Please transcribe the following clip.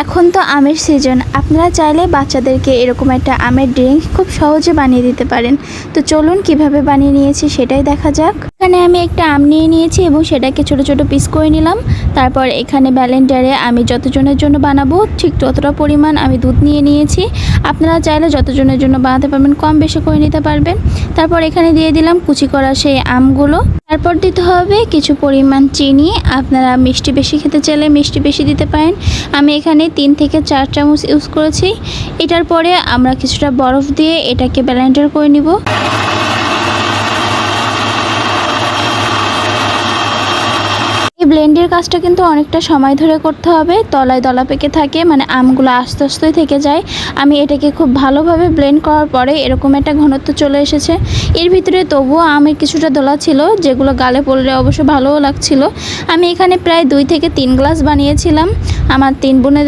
এখন তো আমের সিজন, আপনারা চাইলে বাচ্চাদেরকে এরকম একটা আমের ড্রিঙ্ক খুব সহজে বানিয়ে দিতে পারেন। তো চলুন কিভাবে বানিয়ে নিয়েছি সেটাই দেখা যাক। এখানে আমি একটা আম নিয়ে নিয়েছি এবং সেটাকে ছোট ছোট পিস করে নিলাম। তারপর এখানে ব্লেন্ডারে আমি যতজনের জন্য বানাবো ঠিক ততটা পরিমাণ আমি দুধ নিয়ে নিয়েছি। আপনারা চাইলে যতজনের জন্য বানাতে পারবেন কম বেশি করে নিতে পারবেন। তারপর এখানে দিয়ে দিলাম কুচি করা সেই আমগুলো। তারপর দিতে হবে কিছু পরিমাণ চিনি। আপনারা মিষ্টি বেশি খেতে চাইলে মিষ্টি বেশি দিতে পারেন। আমি এখানে 3 থেকে 4 চামচ ইউজ করেছি। এটার পরে আমরা কিছুটা বরফ দিয়ে এটাকে ব্লেন্ডার করে নিব। এই ব্লেন্ডের কাজটা কিন্তু অনেকটা সময় ধরে করতে হবে, তলায় দলা পেকে থাকে, মানে আমগুলো আস্তে আস্তে থেকে যায়। আমি এটাকে খুব ভালোভাবে ব্লেন্ড করার পরে এরকম একটা ঘনত্ব চলে এসেছে। এর ভিতরে তবুও আমের কিছুটা দলা ছিল, যেগুলো গালে পড়লে অবশ্য ভালোও লাগছিল। আমি এখানে প্রায় 2 থেকে 3 গ্লাস বানিয়েছিলাম আমার 3 বোনেদের